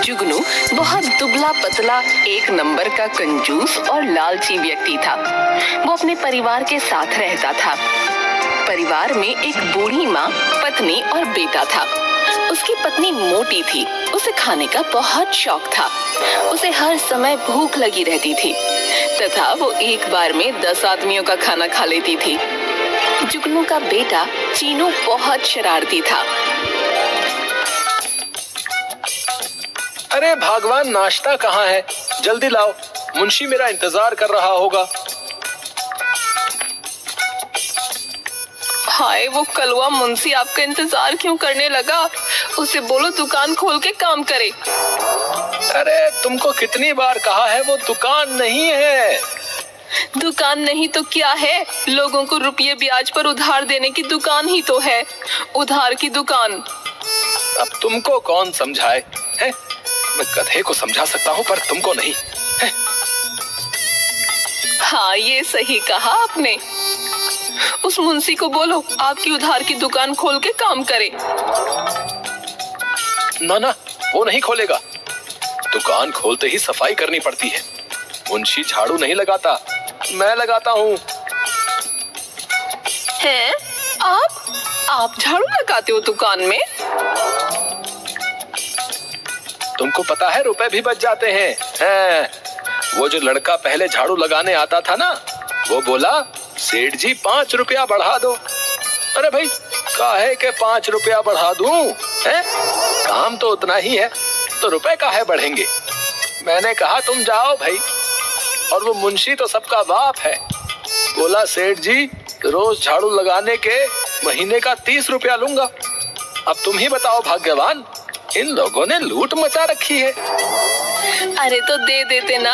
जुगनू बहुत दुबला पतला एक नंबर का कंजूस और लालची व्यक्ति था। वो अपने परिवार के साथ रहता था। परिवार में एक बूढ़ी माँ, पत्नी और बेटा था। उसकी पत्नी मोटी थी। उसे खाने का बहुत शौक था। उसे हर समय भूख लगी रहती थी तथा वो एक बार में 10 आदमियों का खाना खा लेती थी। जुगनू का बेटा चीनू बहुत शरारती था। अरे भगवान, नाश्ता कहाँ है? जल्दी लाओ, मुंशी मेरा इंतजार कर रहा होगा। हाय, वो कलवा मुंशी आपका इंतजार क्यों करने लगा? उसे बोलो दुकान खोल के काम करे। अरे तुमको कितनी बार कहा है, वो दुकान नहीं है। दुकान नहीं तो क्या है? लोगों को रुपये ब्याज पर उधार देने की दुकान ही तो है। उधार की दुकान। अब तुमको कौन समझाए है? मैं गधे को समझा सकता हूँ पर तुमको नहीं है? हाँ, ये सही कहा आपने। उस मुंशी को बोलो आपकी उधार की दुकान खोल के काम करे। ना, वो नहीं खोलेगा। दुकान खोलते ही सफाई करनी पड़ती है। मुंशी झाड़ू नहीं लगाता, मैं लगाता हूँ। हैं? आप झाड़ू लगाते हो दुकान में? तुमको पता है रुपए भी बच जाते हैं। वो जो लड़का पहले झाड़ू लगाने आता था ना, वो बोला सेठ जी 5 रुपया बढ़ा दो। अरे भाई, काहे के 5 रुपया बढ़ा दूं? है? काम तो उतना ही है, तो रुपए काहे बढ़ेंगे? मैंने कहा तुम जाओ भाई। और वो मुंशी तो सबका बाप है। बोला सेठ जी रोज झाड़ू लगाने के महीने का 30 रुपया लूंगा। अब तुम ही बताओ भाग्यवान, इन लोगों ने लूट मचा रखी है। अरे तो दे देते ना।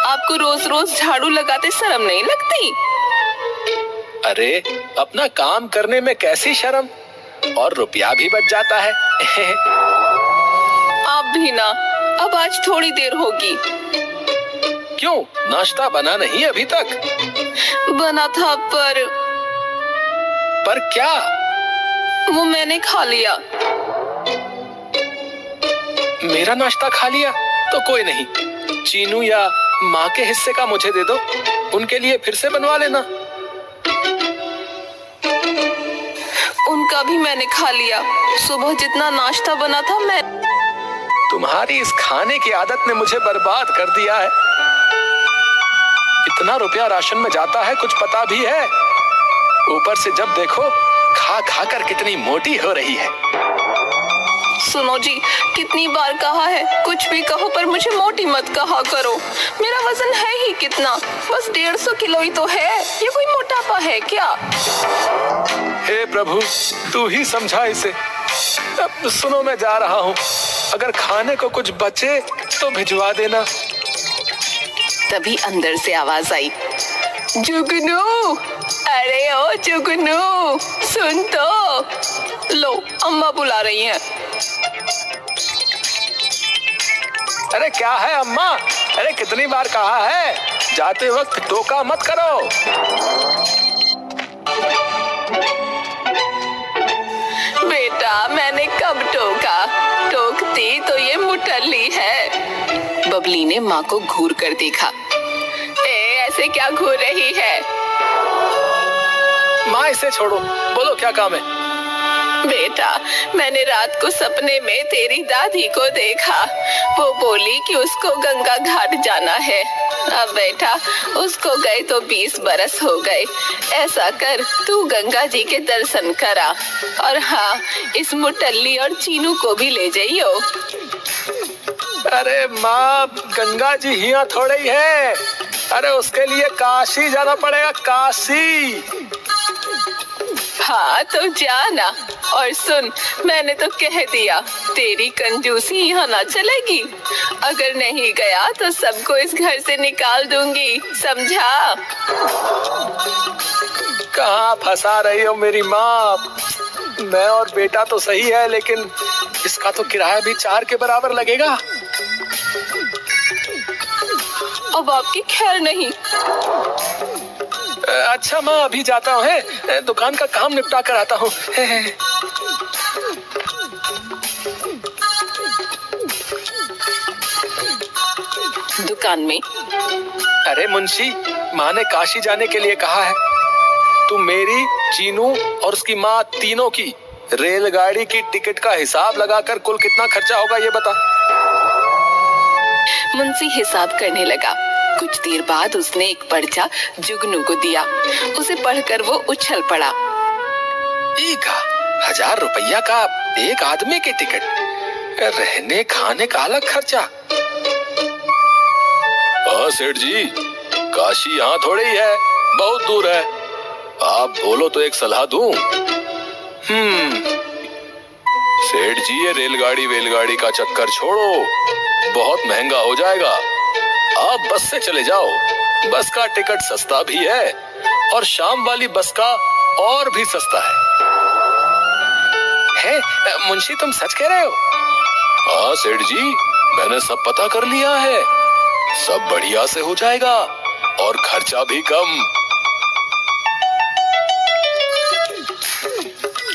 आपको रोज रोज झाड़ू लगाते शर्म नहीं लगती? अरे अपना काम करने में कैसी शर्म, और रुपया भी बच जाता है। आप भी ना। अब आज थोड़ी देर होगी। क्यों, नाश्ता बना नहीं अभी तक? बना था पर क्या? वो मैंने खा लिया। मेरा नाश्ता खा लिया? तो कोई नहीं, चीनू या माँ के हिस्से का मुझे दे दो, उनके लिए फिर से बनवा लेना। उनका भी मैंने खा लिया। सुबह जितना नाश्ता बना था मैं। तुम्हारी इस खाने की आदत ने मुझे बर्बाद कर दिया है। इतना रुपया राशन में जाता है, कुछ पता भी है? ऊपर से जब देखो खा खा कर कितनी मोटी हो रही है। सुनो जी, कितनी बार कहा है, कुछ भी कहो पर मुझे मोटी मत कहा करो। मेरा वजन है ही कितना, बस 150 किलो ही तो है। ये कोई मोटापा है क्या? हे प्रभु, तू ही समझा इसे। अब सुनो, मैं जा रहा हूँ। अगर खाने को कुछ बचे तो भिजवा देना। तभी अंदर से आवाज आई, जुगनू, अरे ओ जुगनू, सुन तो। लो, अम्मा बुला रही हैं। अरे क्या है अम्मा? अरे कितनी बार कहा है, जाते वक्त टोका मत करो। बेटा, मैंने कब टोका? टोकती तो ये मुटल्ली है। बबली ने माँ को घूर कर देखा। ऐसे क्या घूर रही है? माँ इसे छोड़ो, बोलो क्या काम है? बेटा, मैंने रात को सपने में तेरी दादी को देखा। वो बोली कि उसको गंगा घाट जाना है। अब बेटा, उसको गए तो 20 बरस हो गए। ऐसा कर, तू गंगा जी के दर्शन करा। और हाँ, इस मुटल्ली और चीनू को भी ले जाइयो। अरे माँ, गंगा जी यहाँ थोड़े ही है। अरे उसके लिए काशी जाना पड़ेगा, काशी। हाँ तो जाना। और सुन, मैंने तो कह दिया, तेरी कंजूसी यहाँ ना चलेगी। अगर नहीं गया तो सबको इस घर से निकाल दूंगी, समझा? कहाँ फंसा रही हो मेरी माँ? मैं और बेटा तो सही है, लेकिन इसका तो किराया भी 4 के बराबर लगेगा। अब आपकी खैर नहीं। अच्छा माँ, अभी जाता हूँ, दुकान का काम निपटा कर आता हूँ। दुकान में। अरे मुंशी, माँ ने काशी जाने के लिए कहा है। तू मेरी, चीनू और उसकी माँ तीनों की रेलगाड़ी की टिकट का हिसाब लगाकर कुल कितना खर्चा होगा ये बता। मुंशी हिसाब करने लगा। कुछ देर बाद उसने एक पर्चा जुगनू को दिया। उसे पढ़कर वो उछल पड़ा। 1000 रुपया का एक आदमी की टिकट, रहने खाने का अलग खर्चा। हाँ सेठ जी, काशी यहाँ थोड़ी ही है, बहुत दूर है। आप बोलो तो एक सलाह दूं। सेठ जी, ये रेलगाड़ी का चक्कर छोड़ो, बहुत महंगा हो जाएगा। आप बस से चले जाओ, बस का टिकट सस्ता भी है और शाम वाली बस का और भी सस्ता है। मुंशी, तुम सच कह रहे हो? हाँ सेठ जी, मैंने सब पता कर लिया है, सब बढ़िया से हो जाएगा और खर्चा भी कम।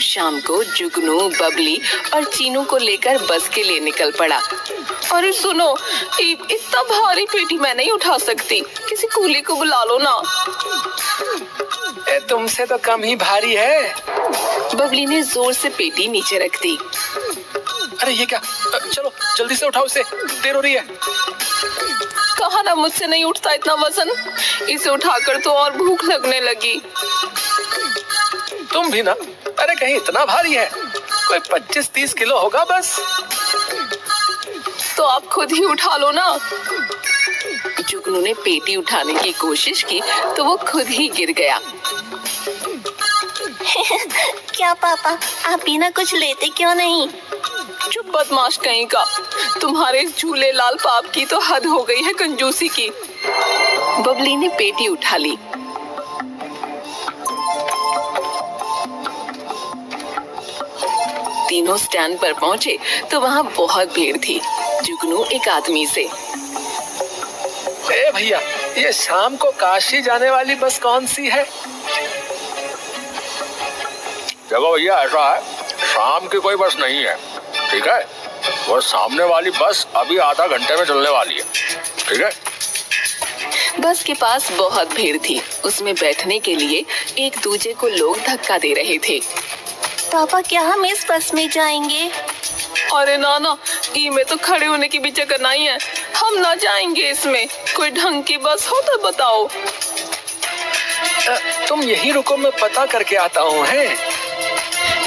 शाम को जुगनू, बबली और चीनू को लेकर बस के लिए निकल पड़ा। अरे सुनो, इतना भारी पेटी मैं नहीं उठा सकती, किसी कूली को बुला लो ना। तुमसे तो कम ही भारी है। बबली ने जोर से पेटी नीचे रख दी। अरे ये क्या, चलो जल्दी से उठाओ इसे, देर हो रही है। कहा ना मुझसे नहीं उठता इतना वजन। इसे उठाकर तो और भूख लगने लगी। तुम भी ना, अरे कहीं इतना भारी है, कोई 25-30 किलो होगा बस। तो आप खुद ही उठा लो ना। जुगनू ने पेटी उठाने की कोशिश की तो वो खुद ही गिर गया। क्या पापा, आप बिना कुछ लेते क्यों नहीं? चुप बदमाश कहीं का, तुम्हारे झूले लाल पाप की तो हद हो गई है कंजूसी की। बबली ने पेटी उठा ली। तीनों स्टैंड पर पहुंचे तो वहाँ बहुत भीड़ थी। जुगनू एक आदमी से, ए भैया, ये शाम को काशी जाने वाली बस कौन सी है? देखो भैया, ऐसा है, शाम की कोई बस नहीं है, ठीक है? वो सामने वाली बस अभी आधा घंटे में चलने वाली है, ठीक है? बस के पास बहुत भीड़ थी। उसमें बैठने के लिए एक दूजे को लोग धक्का दे रहे थे। पापा, क्या हम इस बस में जाएंगे? अरे ना, में तो खड़े होने की भी जगह नहीं है, हम ना जाएंगे इसमें। कोई ढंग की बस हो तो बताओ। तुम यहीं रुको, मैं पता करके आता हूँ। है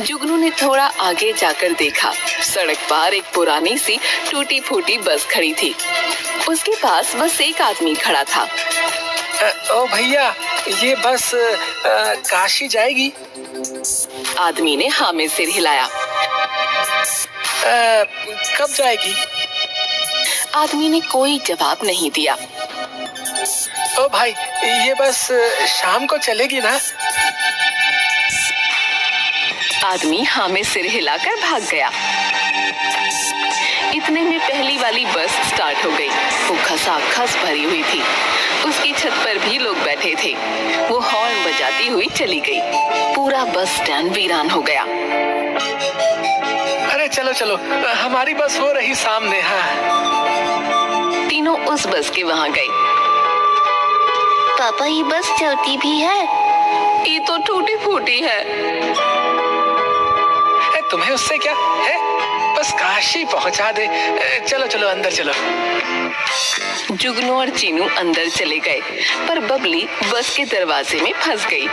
जुगनू ने थोड़ा आगे जाकर देखा। सड़क पार एक पुरानी सी टूटी फूटी बस खड़ी थी। उसके पास बस एक आदमी खड़ा था। ओ भैया, ये बस काशी जाएगी? आदमी ने हाँ में सिर हिलाया। कब जाएगी? आदमी ने कोई जवाब नहीं दिया। ओ भाई, ये बस शाम को चलेगी ना? आदमी हाँ में सिर हिलाकर भाग गया। इतने में पहली वाली बस स्टार्ट हो गई। वो खसाखस भरी हुई थी। उसकी छत पर भी लोग बैठे थे। वो हॉर्न बजाती हुई चली गई। पूरा बस स्टैंड वीरान हो गया। अरे चलो चलो, हमारी बस हो रही सामने। हाँ, तीनों उस बस के वहाँ गए। पापा, ये बस चलती भी है? ये तो टूटी फूटी है। तुम्हें उससे क्या है, बस काशी पहुंचा दे। चलो चलो अंदर चलो। जुगनू और चीनू अंदर चले गए, पर बबली बस के दरवाजे में फंस गई।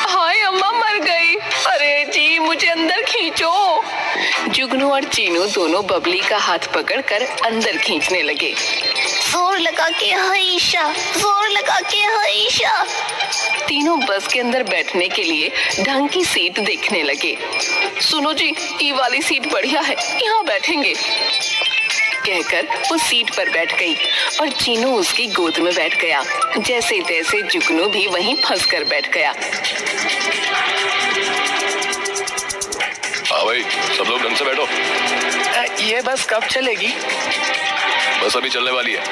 हाय अम्मा, मर गई। अरे जी, मुझे अंदर खींचो। जुगनू और चीनू दोनों बबली का हाथ पकड़कर अंदर खींचने लगे। जोर लगा के हईशा, जोर लगा के हईशा। तीनों बस के अंदर बैठने के लिए ढंग की सीट देखने लगे। सुनो जी, ये वाली सीट बढ़िया है, यहाँ बैठेंगे, कहकर वो सीट पर बैठ गई और चीनू उसकी गोद में बैठ गया। जैसे तैसे जुगनू भी वहीं फंसकर बैठ गया। हाँ भाई, सब लोग ढंग से बैठो। ये बस कब चलेगी? बस अभी चलने वाली है।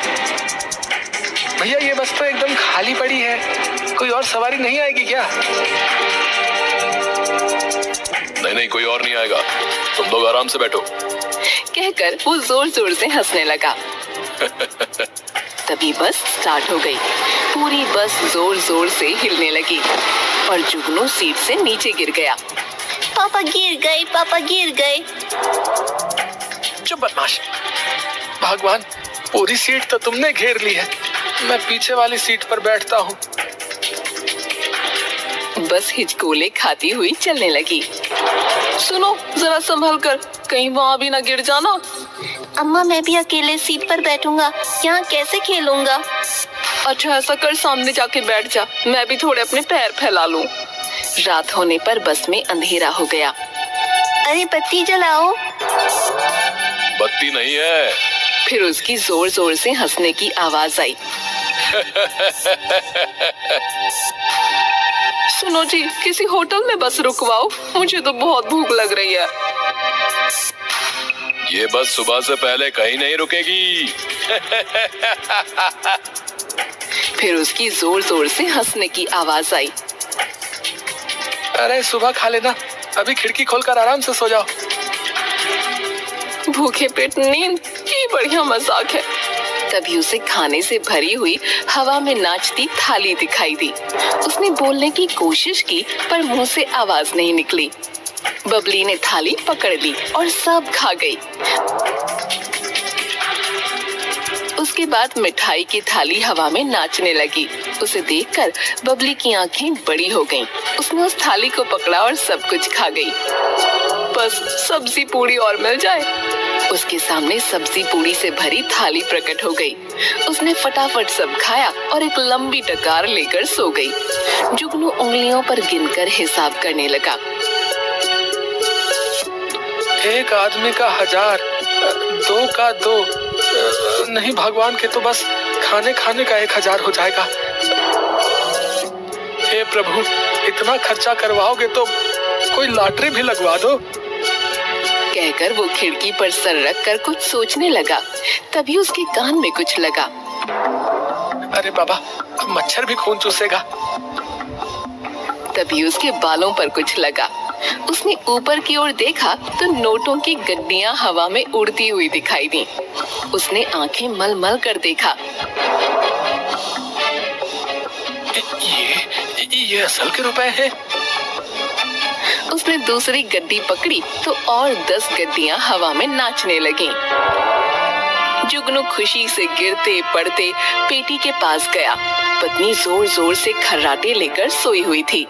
भैया, ये बस तो एकदम खाली पड़ी है, कोई और सवारी नहीं आएगी क्या? नहीं, कोई और नहीं आएगा, तुम लोग आराम से बैठो, कहकर वो जोर जोर से हंसने लगा। तभी बस स्टार्ट हो गई। पूरी बस जोर जोर से हिलने लगी और जुगनू सीट से नीचे गिर गया। पापा गिर गए, पापा गिर गए। चुप बदमाश। भगवान, पूरी सीट तो तुमने घेर ली है, मैं पीछे वाली सीट पर बैठता हूँ। बस हिचकोले खाती हुई चलने लगी। सुनो, जरा संभल कर, कहीं वहाँ भी ना गिर जाना। अम्मा, मैं भी अकेले सीट पर बैठूंगा, यहाँ कैसे खेलूंगा? अच्छा ऐसा कर, सामने जाके बैठ जा, मैं भी थोड़े अपने पैर फैला लूं। रात होने पर बस में अंधेरा हो गया। अरे बत्ती जलाओ। बत्ती नहीं है। फिर उसकी जोर जोर से हंसने की आवाज आई। सुनो जी, किसी होटल में बस रुकवाओ, मुझे तो बहुत भूख लग रही है। ये बस सुबह से पहले कहीं नहीं रुकेगी। फिर उसकी जोर जोर से हंसने की आवाज आई। अरे सुबह खा लेना, अभी खिड़की खोलकर आराम से सो जाओ। भूखे पेट नींद, ये बढ़िया मजाक है। तभी उसे खाने से भरी हुई हवा में नाचती थाली दिखाई दी। उसने बोलने की कोशिश की पर मुंह से आवाज नहीं निकली। बबली ने थाली पकड़ ली और सब खा गई। उसके बाद मिठाई की थाली हवा में नाचने लगी। उसे देखकर बबली की आंखें बड़ी हो गईं। उसने उस थाली को पकड़ा और सब कुछ खा गई। बस सब्जी पूरी और मिल जाए। उसके सामने सब्जी पूरी से भरी थाली प्रकट हो गई। उसने फटाफट सब खाया और एक लंबी डकार लेकर सो गई। जुगनू उंगलियों पर गिनकर हिसाब करने लगा। एक आदमी का 1000, 2 का 2, नहीं भगवान के तो बस खाने खाने का 1000 हो जाएगा। हे प्रभु, इतना खर्चा करवाओगे तो कोई लॉटरी भी लगवा दो। कहकर वो खिड़की पर सर रख कर कुछ सोचने लगा। तभी उसके कान में कुछ लगा। अरे बाबा, अब मच्छर भी खून चूसेगा। तभी उसके बालों पर कुछ लगा। उसने ऊपर की ओर देखा तो नोटों की गड्डियां हवा में उड़ती हुई दिखाई दी। उसने आंखें मल-मल कर देखा। ये असल के रुपए हैं। उसने दूसरी गड्डी पकड़ी तो और 10 गड्डियां हवा में नाचने लगीं। जुगनू खुशी से गिरते पड़ते पेटी के पास गया। पत्नी जोर जोर से खर्राटे लेकर सोई हुई थी।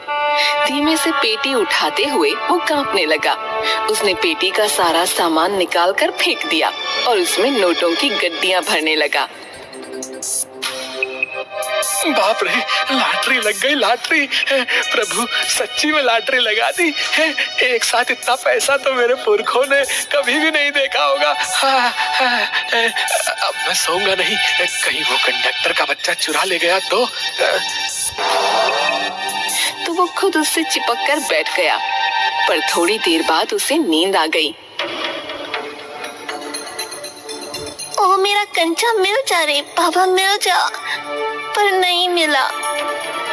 धीमे से पेटी उठाते हुए वो कांपने लगा। उसने पेटी का सारा सामान निकाल कर फेंक दिया और उसमें नोटों की गड्डियां भरने लगा। बाप रे, लॉटरी लग गई, लॉटरी। प्रभु, सच्ची में लॉटरी लगा दी है। एक साथ इतना पैसा तो मेरे पुरखों ने कभी भी नहीं देखा होगा। अब मैं सोऊंगा नहीं, कहीं वो कंडक्टर का बच्चा चुरा ले गया तो वो खुद उससे चिपक कर बैठ गया। पर थोड़ी देर बाद उसे नींद आ गई। ओ मेरा कंचा मिल जा रे बाबा, मिल जा। पर नहीं मिला।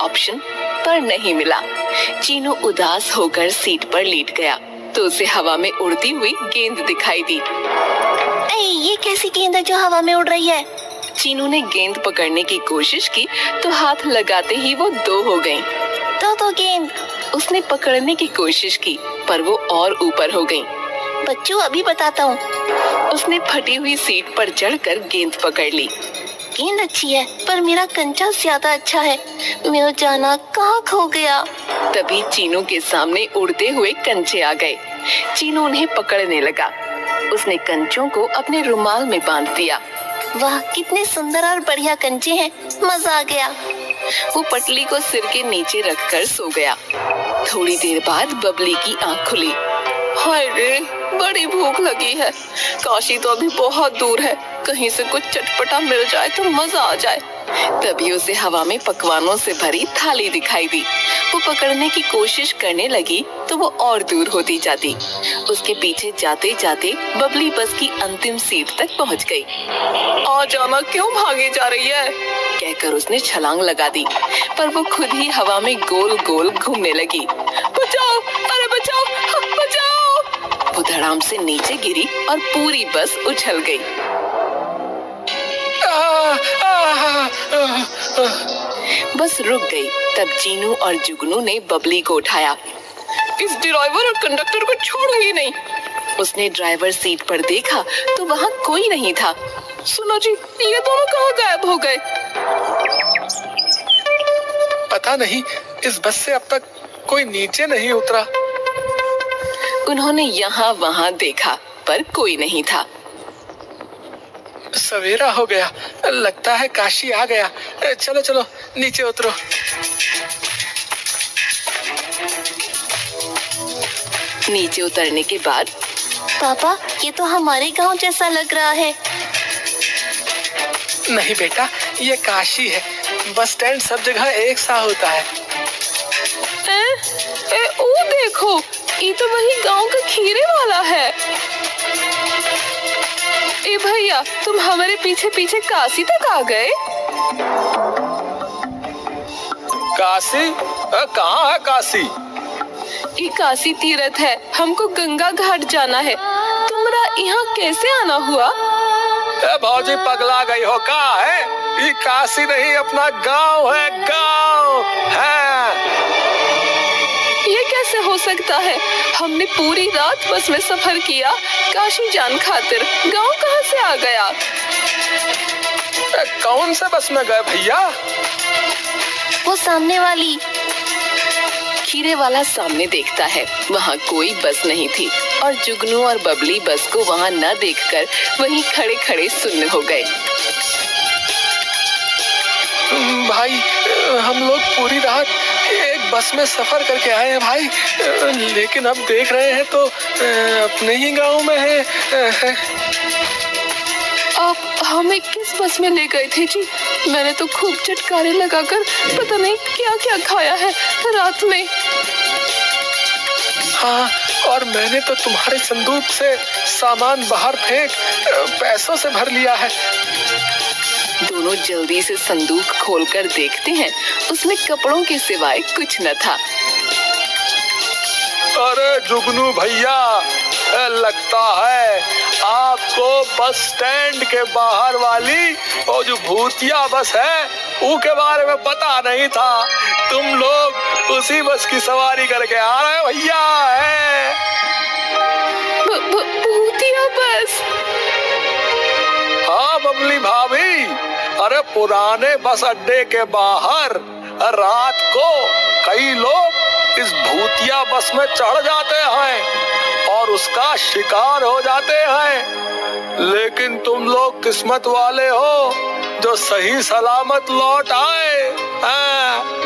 ऑप्शन पर नहीं मिला। चीनू उदास होकर सीट पर लेट गया तो उसे हवा में उड़ती हुई गेंद दिखाई दी। ये कैसी गेंद है जो हवा में उड़ रही है? चीनू ने गेंद पकड़ने की कोशिश की तो हाथ लगाते ही वो 2 हो गई। तो गेंद। उसने पकड़ने की कोशिश की पर वो और ऊपर हो गई। बच्चों, अभी बताता हूँ। उसने फटी हुई सीट पर चढ़कर गेंद पकड़ ली। गेंद अच्छी है पर मेरा कंचा ज्यादा अच्छा है। मेरा जाना कहाँ खो गया? तभी चीनू के सामने उड़ते हुए कंचे आ गए। चीनू उन्हें पकड़ने लगा। उसने कंचों को अपने रुमाल में बांध दिया। वाह, कितने सुंदर और बढ़िया कंचे हैं, मजा आ गया। वो पटली को सिर के नीचे रखकर सो गया। थोड़ी देर बाद बबली की आंख खुली। हाय रे, बड़ी भूख लगी है। काशी तो अभी बहुत दूर है, कहीं से कुछ चटपटा मिल जाए तो मजा आ जाए। तभी उसे हवा में पकवानों से भरी थाली दिखाई दी। वो पकड़ने की कोशिश करने लगी तो वो और दूर होती जाती। उसके पीछे जाते जाते बबली बस की अंतिम सीट तक पहुंच गई। आ जाना, क्यों भागे जा रही है? कहकर उसने छलांग लगा दी पर वो खुद ही हवा में गोल गोल घूमने लगी। बचाओ, अरे बचाओ, बचाओ! वो धड़ाम से नीचे गिरी और पूरी बस उछल गई। बस रुक गई। तब जीनू और जुगनू ने बबली को उठाया। इस ड्राइवर और कंडक्टर को छोड़ूंगी नहीं। उसने ड्राइवर सीट पर देखा तो वहाँ कोई नहीं था। सुनो जी, ये दोनों कहाँ गायब हो गए? पता नहीं, इस बस से अब तक कोई नीचे नहीं उतरा। उन्होंने यहाँ वहाँ देखा पर कोई नहीं था। सवेरा हो गया, लगता है काशी आ गया। चलो चलो नीचे उतरो। नीचे उतरने के बाद पापा, ये तो हमारे गांव जैसा लग रहा है। नहीं बेटा, ये काशी है। बस स्टैंड सब जगह एक सा होता है। ओ देखो, ये तो वही गांव का खीरे वाला है। ए भैया, तुम हमारे पीछे पीछे काशी तक आ गए? काशी? कहाँ है काशी? ये काशी तीर्थ है, हमको गंगा घाट जाना है। तुम्हारा यहाँ कैसे आना हुआ? भौजी पगला गई हो का है? ये काशी नहीं, अपना गांव है, गांव है। ये कैसे हो सकता है? हमने पूरी रात बस में सफर किया काशी जान खातिर। गांव कहाँ से आ गया? कौन से बस में गए भैया? वो सामने वाली। खीरे वाला सामने देखता है, वहाँ कोई बस नहीं थी और जुगनू और बबली बस को वहाँ न देखकर वहीं खड़े खड़े सुन्न हो गए। भाई, हम लोग पूरी रात एक बस में सफर करके आए हैं भाई, लेकिन अब देख रहे हैं तो अपने ही गांव में है। आप हमें किस बस में ले गए थे जी? मैंने तो खूब चटकारे लगाकर पता नहीं क्या क्या खाया है रात में। हाँ, और मैंने तो तुम्हारे संदूक से सामान बाहर फेंक पैसों से भर लिया है। दोनों जल्दी से संदूक खोलकर देखते हैं, उसमें कपड़ों के सिवाय कुछ न था। अरे जुगनू भैया, लगता है आपको बस स्टैंड के बाहर वाली और जो भूतिया बस है उसके बारे में पता नहीं था। तुम लोग उसी बस की सवारी करके आ रहे हो भैया। है भूतिया बस? हाँ बबली भाभी, अरे पुराने बस अड्डे के बाहर रात को कई लोग इस भूतिया बस में चढ़ जाते हैं और उसका शिकार हो जाते हैं, लेकिन तुम लोग किस्मत वाले हो जो सही सलामत लौट आए हैं।